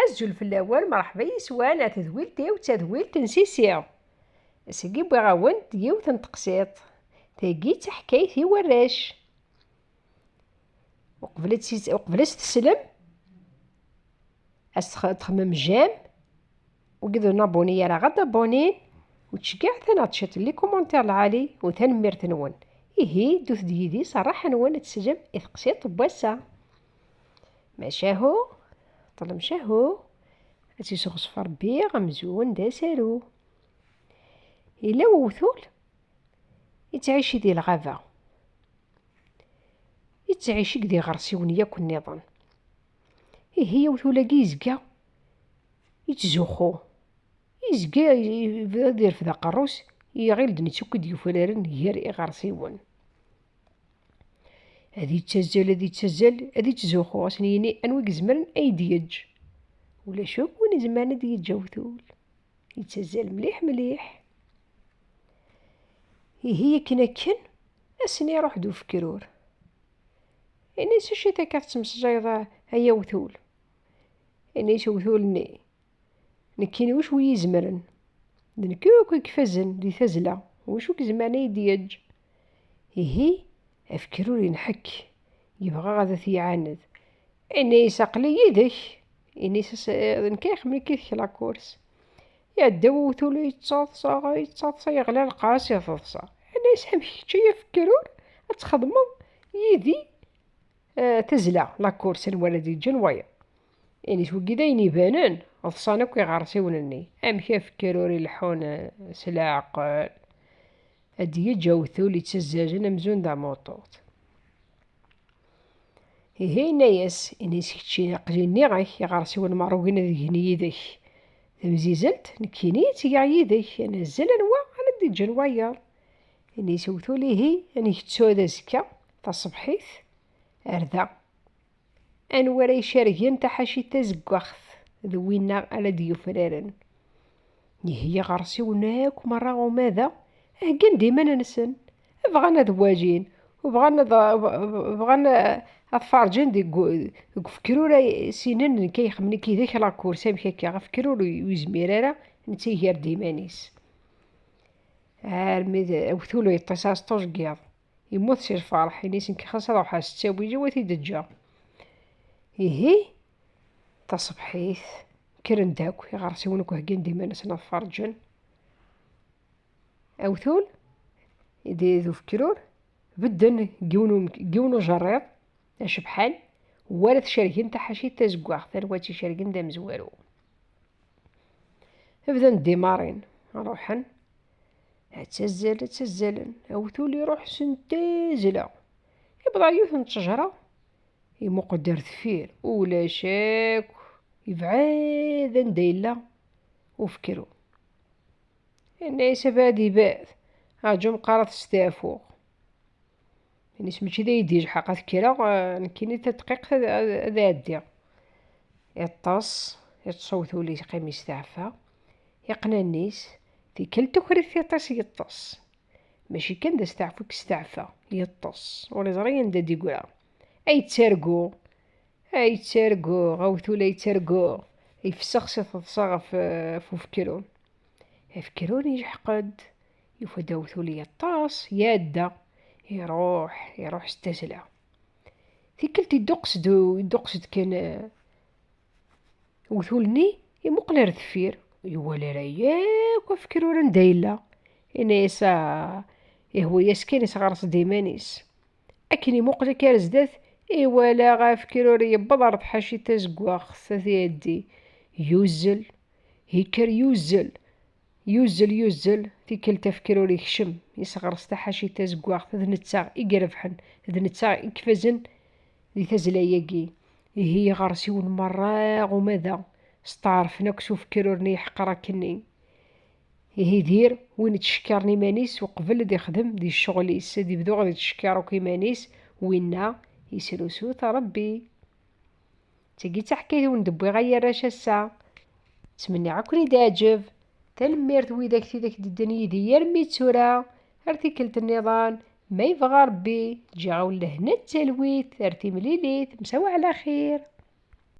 الزول في الأول مرحبا يسوانا تذويلتي وتذويل تنسيسيا سيقي بغاون ديو تنتقسيط تاقي تحكايتي وراش وقبلت تسلم تخمم جام وقذو نابوني راه غدا بونين وتشكيع تناتشت لي كومونتير العالي وتنمير تنون إيهي دوث ديدي صراحة نون تسجم إثقسيط بواسا ماشاهو طلم شاهو أتي سغص ربي غمزون داسالو إلا ووثول يتعيش دي الغابة يتعيش دي غرسيون ياك النظام هي وثولا يزقا يتزوخو يزقا يدير في ذا قروس يغير دنيتو ديوفلارن هير إغرسيون هذي تسزل هذي تزوخو أسنيني أنوي زمرن أي ديج ولا شوف وين زمان ديج وثول يتسزل مليح مليح هي كنا كن أسني روح دو فكرور يعني سوشي تاكات مسجايضة هيا وثول يعني شو وثولني نكيني وش ويزمرن نكوكو كفزن دي ثزلة وشو كزماني ديج هي أفكروري نحك يبغى غادا يعاند إني ساقلي يدك إني نكيخ من كيف لا كورس يا دو وثول يتصاصا يغلى القاس يفضصا إني سامحك شي يفكرون أتخدمو يدي تزلع لا كورس الولد جنوايا يعني شو كدا يبانن أفصانا كي غارسيونني أمشي فكروري لحون سلاق أدي جوثولي تسزاجن مزون دا موطوط هي نايس إني سكتشي نقليني غيك يغارسيون معروقين ذهني يدك تمزيزلت نكيني تيع يدك أنا الزلن على دي جنوايا إني سوثولي هي أني كتسو ذا زكا تصبحيث أرذا أنورا يشاركين تحاشي تزقوخث ذوينا على ديو فرارن هي غرسيوناك مرة وماذا أهجن ديما ننسن بغانا ذواجين وبغانا أفارجين دي فكرورا سنين كي يخمني كي ذاك لاكور سامحي كي غفكرورا ويزميرارا نتي هير ديمانيس هارمي وثولو يتصاص طوش قياض يموت سير فرح ينيسن كي خاصة روحها ستاوي جواتي دجا هي تصبحيث كرن داك يغرسيونك وهجين ديما نسنا فرجن أوثول يدي ذو فكرور بدن جيونو جرير أشبحان وارث شاركين تحاشي تزقواغ ثرواتي شاركين دا مزوارو بدن ديمارين روحن تسزلن أوثول يروح سنتازلا يبضع يوثن تشجرة يمقدر ثفير ولا شاك يبعادا دايلا وفكرو الناس بادي باث هاجم قارث ستافوغ يعني سميتي ذا يديج حقا ذكرا نكيني تدقيق ذا دير يطاس يتصوتو لي قميص تعفى يقنا النيس في كل تكرث يطاس يطاس ماشي كان دا استعفوك استعفى يطاس ولا زرين دا ديقولا أي تسرقو غوثو لا يتسرقو يفسخ تصاغ في فكرون يفكرون يجحقد يفدوثو لي الطاس يادا يروح استسلع ثيكلت يدقسد كان وثولني يمقلر ثفير يولي رياك وفكرون دايلا إنيسا هو يسكن غرس ديمانيس أكني مقلر كارزداث ولا غافكروري يبضر تحاشي تزقواخ ثاثي يدي يوزل هيكر يوزل في كل تفكيروري يخشم يصغر تحاشي تزقواخ ذنتساغ يقرفحن ذنتساغ يكفزن ذي تزلايقي هي غرسيون مراغ وماذا استعرف نكسو فكرورني يحقرا كني هي دير وين تشكرني مانيس وقبل دي خدم دي الشغل يسدي بدو غادي تشكرو كيمانيس وينا يسلوسو ربي تجي تحكي وندبي غير راش الساعة تمني عكوني داجب تلميرت ويداك تيداك الدنيا ديال ميتسورا ارتكلت النظام ما يبغى ربي تجي غاول لهنا التلويت ارتي مليليت مساوي على خير.